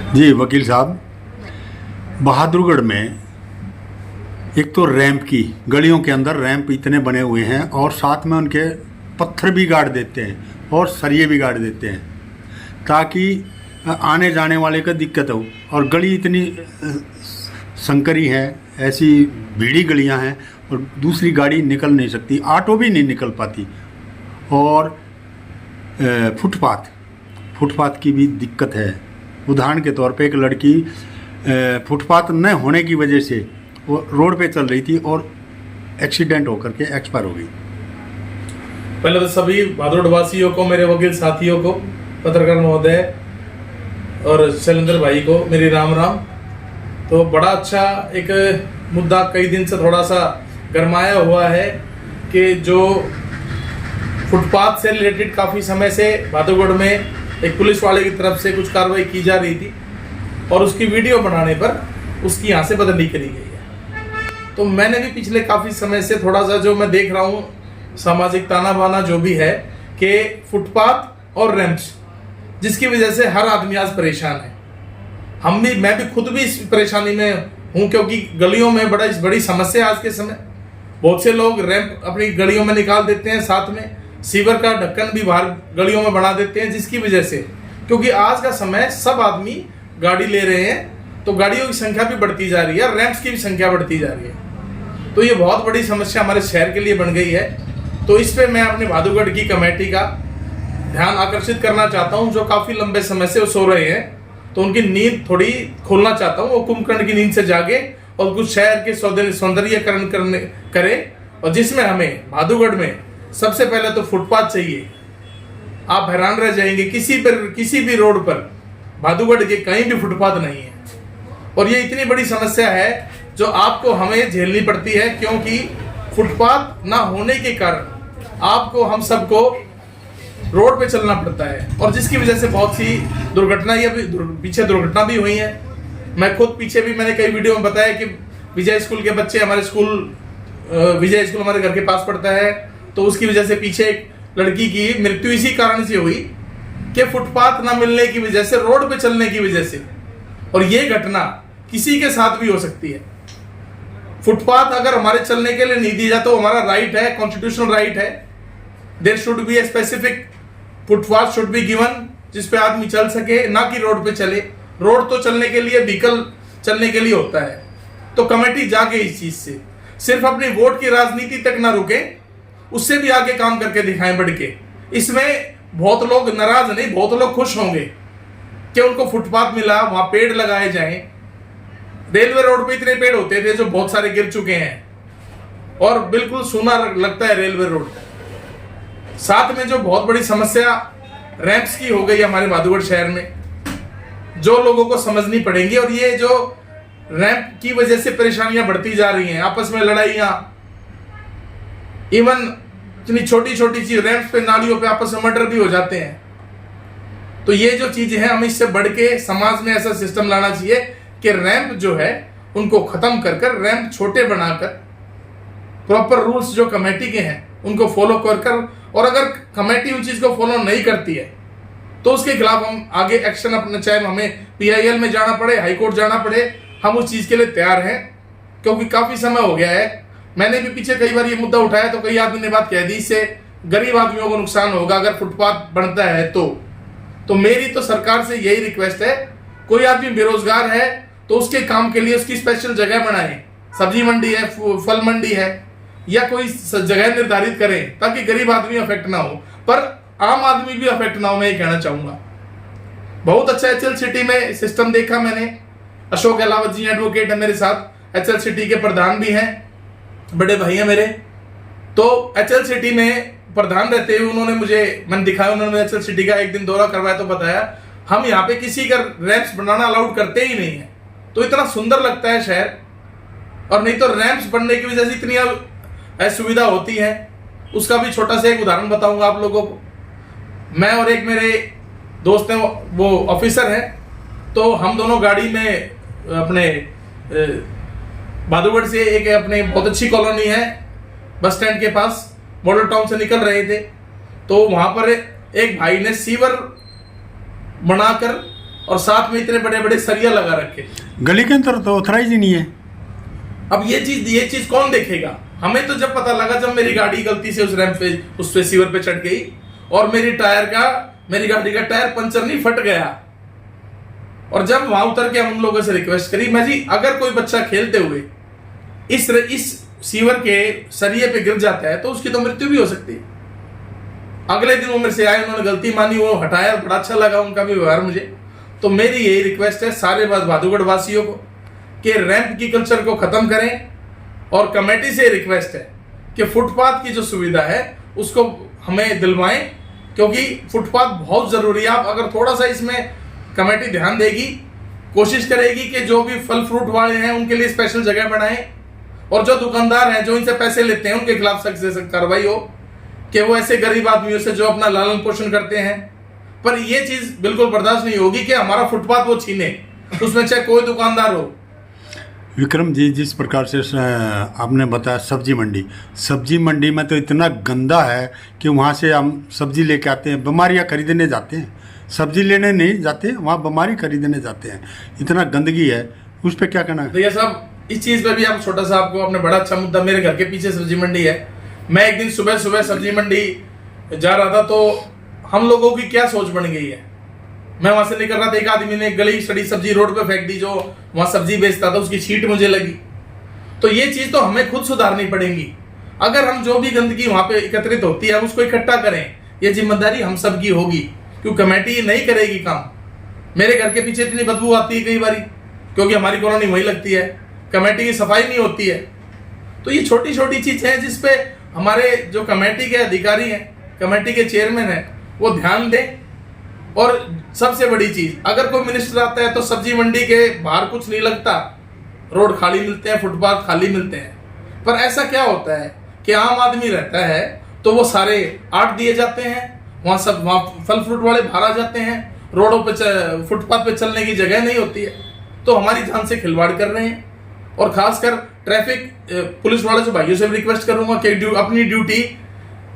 जी वकील साहब, बहादुरगढ़ में एक तो रैंप की गलियों के अंदर रैंप इतने बने हुए हैं और साथ में उनके पत्थर भी गाड़ देते हैं और सरिये भी गाड़ देते हैं ताकि आने जाने वाले का दिक्कत हो। और गली इतनी संकरी है, ऐसी भीड़ी गलियां हैं और दूसरी गाड़ी निकल नहीं सकती, ऑटो भी नहीं निकल पाती। और फुटपाथ की भी दिक्कत है। उदाहरण के तौर पे एक लड़की फुटपाथ न होने की वजह से वो रोड पे चल रही थी और एक्सीडेंट होकर के एक्सपायर हो गई। पहले तो सभी बहादुरगढ़ वासियों को, मेरे वकील साथियों को, पत्रकार महोदय और शैलेंद्र भाई को मेरी राम राम। तो बड़ा अच्छा एक मुद्दा कई दिन से थोड़ा सा गरमाया हुआ है कि जो फुटपाथ से रिलेटेड काफ़ी समय से बहादुरगढ़ में एक पुलिस वाले की तरफ से कुछ कार्रवाई की जा रही थी और उसकी वीडियो बनाने पर उसकी यहाँ से बदली करी गई है। तो मैंने भी पिछले काफ़ी समय से थोड़ा सा जो मैं देख रहा हूँ सामाजिक ताना बाना जो भी है कि फुटपाथ और रैंप्स, जिसकी वजह से हर आदमी आज परेशान है। मैं भी खुद भी इस परेशानी में हूँ क्योंकि गलियों में बड़ी समस्या है आज के समय। बहुत से लोग रैंप अपनी गलियों में निकाल देते हैं, साथ में सीवर का ढक्कन भी बाहर गलियों में बना देते हैं, जिसकी वजह से क्योंकि आज का समय सब आदमी गाड़ी ले रहे हैं तो गाड़ियों की संख्या भी बढ़ती जा रही है, रैंप्स की भी संख्या बढ़ती जा रही है। तो ये बहुत बड़ी समस्या हमारे शहर के लिए बन गई है। तो इस पर मैं अपने बहादुरगढ़ की कमेटी का ध्यान आकर्षित करना चाहता हूँ, जो काफ़ी लंबे समय से वो सो रहे हैं, तो उनकी नींद थोड़ी खोलना चाहता हूँ। वो कुंभकर्ण की नींद से जागे और कुछ शहर के सौंदर्यीकरण करे, और जिसमें हमें बहादुरगढ़ में सबसे पहले तो फुटपाथ चाहिए। आप हैरान रह जाएंगे, किसी भी रोड पर बहादुरगढ़ के कहीं भी फुटपाथ नहीं है। और ये इतनी बड़ी समस्या है जो आपको हमें झेलनी पड़ती है, क्योंकि फुटपाथ ना होने के कारण आपको हम सबको रोड पे चलना पड़ता है, और जिसकी वजह से बहुत सी पीछे दुर्घटना भी हुई है। मैं खुद पीछे भी मैंने कई वीडियो में बताया कि विजय स्कूल के बच्चे, विजय स्कूल हमारे घर के पास पड़ता है, तो उसकी वजह से पीछे एक लड़की की मृत्यु इसी कारण से हुई कि फुटपाथ ना मिलने की वजह से, रोड पे चलने की वजह से। और ये घटना किसी के साथ भी हो सकती है। फुटपाथ अगर हमारे चलने के लिए नहीं दी जाए तो हमारा राइट है, कॉन्स्टिट्यूशनल राइट है। There should be a specific footpath should be given जिसपे आदमी चल सके, ना कि रोड पे चले। रोड तो चलने के लिए, व्हीकल चलने के लिए होता है। तो कमेटी जाके इस चीज से सिर्फ अपनी वोट की राजनीति तक ना रुके, उससे भी आगे काम करके दिखाएं बढ़ के। इसमें बहुत लोग नाराज नहीं, बहुत लोग खुश होंगे कि उनको फुटपाथ मिला, वहां पेड़ लगाए जाएं। रेलवे रोड पे इतने पेड़ होते थे जो बहुत सारे गिर चुके हैं और बिल्कुल सूना लगता है रेलवे रोड। साथ में जो बहुत बड़ी समस्या रैंप्स की हो गई हमारे बहादुरगढ़ शहर में, जो लोगों को समझनी पड़ेंगी। और ये जो रैंप की वजह से परेशानियां बढ़ती जा रही हैं, आपस में लड़ाइयां, इवन इतनी छोटी छोटी चीज रैंप्स पे, नालियों पे आपस में मर्डर भी हो जाते हैं। तो ये जो चीजें हैं, हम इससे बढ़ के समाज में ऐसा सिस्टम लाना चाहिए कि रैंप जो है उनको खत्म कर रैंप छोटे बनाकर, प्रॉपर रूल्स जो कमेटी के हैं उनको फॉलो कर, और अगर कमेटी उन चीज को फॉलो नहीं करती है तो उसके खिलाफ हम आगे एक्शन अपना, चाहे हमें PIL में जाना पड़े, हाईकोर्ट जाना पड़े, हम उस चीज के लिए तैयार हैं। क्योंकि काफी समय हो गया है, मैंने भी पीछे कई बार ये मुद्दा उठाया तो कई आदमी ने बात कह दी, इससे गरीब आदमियों को नुकसान होगा अगर फुटपाथ बनता है तो मेरी तो सरकार से यही रिक्वेस्ट है, कोई आदमी बेरोजगार है तो उसके काम के लिए उसकी स्पेशल जगह बनाए। सब्जी मंडी है, फल मंडी है, या कोई जगह निर्धारित करें ताकि गरीब आदमी अफेक्ट ना हो, पर आम आदमी भी अफेक्ट ना हो। मैं ये कहना चाहूंगा। बहुत अच्छा HL सिटी में सिस्टम देखा मैंने। अशोक अहलावत जी एडवोकेट है मेरे साथ, HL सिटी के प्रधान भी हैं, बड़े भाई हैं मेरे। तो HL सिटी में प्रधान रहते हुए मैंने दिखाया, उन्होंने HL सिटी का एक दिन दौरा करवाया तो बताया हम यहाँ पे किसी का रैंप्स बनाना अलाउड करते ही नहीं है। तो इतना सुंदर लगता है शहर, और नहीं तो रैंप्स बनने की वजह से इतनी असुविधा होती है। उसका भी छोटा सा एक उदाहरण बताऊंगा आप लोगों को। मैं और एक मेरे दोस्त हैं, वो ऑफिसर हैं, तो हम दोनों गाड़ी में अपने बहादुरगढ़ से एक अपने बहुत अच्छी कॉलोनी है बस स्टैंड के पास, मॉडल टाउन से निकल रहे थे। तो वहां पर एक भाई ने सीवर बनाकर और साथ में इतने बड़े बड़े सरिया लगा रखे। गली के अंदर तो ऑथराइज ही नहीं है। अब ये चीज कौन देखेगा? हमें तो जब पता लगा जब मेरी गाड़ी गलती से उस रैंप पे, उस सीवर पे चढ़ गई और मेरी गाड़ी का टायर पंचर नहीं फट गया। और जब वहां उतर के हम लोगों से रिक्वेस्ट करी, मैं जी अगर कोई बच्चा खेलते हुए इस सीवर के सरिये पे गिर जाता है तो उसकी तो मृत्यु भी हो सकती है। अगले दिन वो मेरे से आए, उन्होंने गलती मानी, वो हटाया, बड़ा अच्छा लगा उनका भी व्यवहार मुझे। तो मेरी यही रिक्वेस्ट है सारे बहादुरगढ़ वासियों को कि रैंप की कल्चर को खत्म करें, और कमेटी से रिक्वेस्ट है कि फुटपाथ की जो सुविधा है उसको हमें दिलवाएं, क्योंकि फुटपाथ बहुत जरूरी है। आप अगर थोड़ा सा इसमें कमेटी ध्यान देगी, कोशिश करेगी कि जो भी फल फ्रूट वाले हैं उनके लिए स्पेशल जगह बनाएं, और जो दुकानदार हैं जो इनसे पैसे लेते हैं उनके खिलाफ सख्त से सख्त कार्रवाई हो कि वो ऐसे गरीब आदमियों से जो अपना लालन पोषण करते हैं। पर ये चीज बिल्कुल बर्दाश्त नहीं होगी कि हमारा फुटपाथ वो छीने, उसमें चाहे कोई दुकानदार हो। विक्रम जी, जिस प्रकार से आपने बताया सब्जी मंडी में तो इतना गंदा है कि वहाँ से हम सब्जी लेके आते हैं, बीमारियाँ खरीदने जाते हैं, सब्जी लेने नहीं जाते, वहाँ बीमारी खरीदने जाते हैं। इतना गंदगी है, उस पर क्या कहना है? भैया साहब, इस चीज पे भी आप छोटा सा आपको अपने बड़ा अच्छा मुद्दा, मेरे घर के पीछे सब्जी मंडी है। मैं एक दिन सुबह सुबह सब्जी मंडी जा रहा था तो हम लोगों की क्या सोच बन गई है, मैं वहां से निकल रहा था, एक आदमी ने गली सड़ी सब्जी रोड पे फेंक दी, जो वहां सब्जी बेचता था उसकी छींट मुझे लगी। तो ये चीज तो हमें खुद सुधारनी पड़ेगी। अगर हम जो भी गंदगी वहां पे एकत्रित होती है हम उसको इकट्ठा करें, ये जिम्मेदारी हम सबकी होगी, क्योंकि कमेटी नहीं करेगी काम। मेरे घर के पीछे इतनी बदबू आती है कई बार, क्योंकि हमारी कॉलोनी वही लगती है, कमेटी की सफाई नहीं होती है। तो ये छोटी छोटी चीजें हैं जिसपे हमारे जो कमेटी के अधिकारी हैं, कमेटी के चेयरमैन हैं, वो ध्यान दें। और सबसे बड़ी चीज, अगर कोई मिनिस्टर आता है तो सब्जी मंडी के बाहर कुछ नहीं लगता, रोड खाली मिलते हैं, फुटपाथ खाली मिलते हैं। पर ऐसा क्या होता है कि आम आदमी रहता है तो वो सारे आट दिए जाते हैं, वहां फल फ्रूट वाले बाहर आ जाते हैं, रोडों पे फुटपाथ पे चलने की जगह नहीं होती है, तो हमारी जान से खिलवाड़ कर रहे हैं। और खासकर ट्रैफिक पुलिस वाले से भाइयों से भी रिक्वेस्ट करूंगा कि अपनी ड्यूटी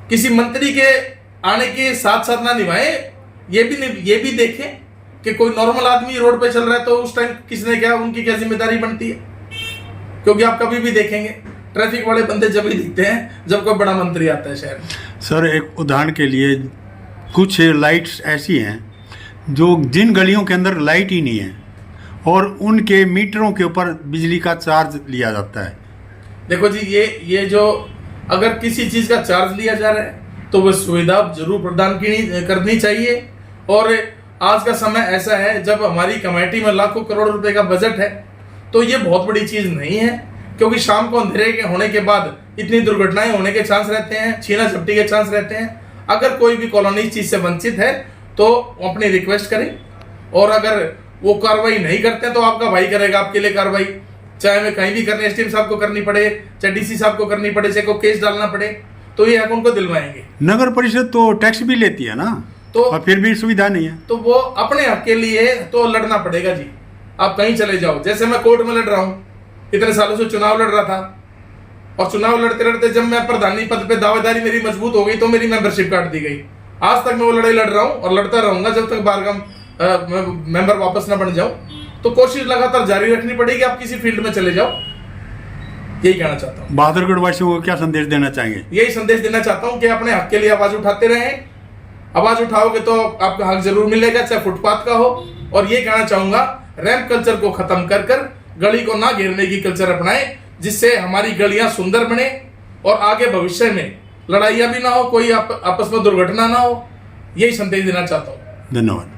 किसी मंत्री के आने के साथ साथ ना निभाएं, ये भी देखें कि कोई नॉर्मल आदमी रोड पे चल रहा है तो उस टाइम किसने क्या, उनकी क्या जिम्मेदारी बनती है। क्योंकि आप कभी भी देखेंगे ट्रैफिक वाले बंदे जब ही दिखते हैं जब कोई बड़ा मंत्री आता है शहर में। सर, एक उदाहरण के लिए कुछ लाइट्स ऐसी हैं जो जिन गलियों के अंदर लाइट ही नहीं है और उनके मीटरों के ऊपर बिजली का चार्ज लिया जाता है। देखो जी, ये जो अगर किसी चीज का चार्ज लिया जा रहा है तो वो सुविधा जरूर प्रदान करनी चाहिए। और आज का समय ऐसा है जब हमारी कमेटी में लाखों करोड़ रुपए का बजट है, तो ये बहुत बड़ी चीज नहीं है, क्योंकि शाम को अंधेरे के होने के बाद इतनी दुर्घटनाएं होने के चांस रहते हैं, छीना झपटी के चांस रहते हैं। अगर कोई भी कॉलोनी इस चीज से वंचित है तो अपनी रिक्वेस्ट करें, और अगर वो कार्रवाई नहीं करते तो आपका भाई करेगा आपके लिए कार्रवाई, चाहे मैं कहीं भी करने एसडीएम साहब को करनी पड़े, चाहे डीसी साहब को करनी पड़े, चाहे को केस डालना पड़े, तो ये हक उनको दिलवाएंगे। नगर परिषद तो टैक्स भी लेती है ना, तो और फिर भी सुविधा नहीं है, तो वो अपने हक के लिए तो लड़ना पड़ेगा जी। आप कहीं चले जाओ, जैसे मैं कोर्ट में लड़ रहा हूँ, इतने सालों से चुनाव लड़ रहा था, और चुनाव लड़ते लड़ते जब मैं प्रधानी पद पे दावेदारी मेरी मजबूत हो गई तो मेरी मेंबरशिप काट दी गई। आज तक मैं वो लड़ाई लड़ रहा हूँ और लड़ता रहूंगा जब तक बारगाम मेंबर वापस ना बन जाऊं। तो कोशिश लगातार जारी रखनी पड़ेगी, आप किसी फील्ड में चले जाओ। यही कहना चाहता हूँ। बहादुरगढ़ वासियों को क्या संदेश देना चाहेंगे? यही संदेश देना चाहता हूँ कि अपने हक के लिए आवाज उठाते रहें। आवाज उठाओगे तो आपका हक जरूर मिलेगा, चाहे फुटपाथ का हो। और ये कहना चाहूंगा, रैंप कल्चर को खत्म कर कर गली को ना घेरने की कल्चर अपनाएं, जिससे हमारी गलियां सुंदर बने और आगे भविष्य में लड़ाइयां भी ना हो, कोई आपस में दुर्घटना ना हो। यही संदेश देना चाहता हूँ। धन्यवाद।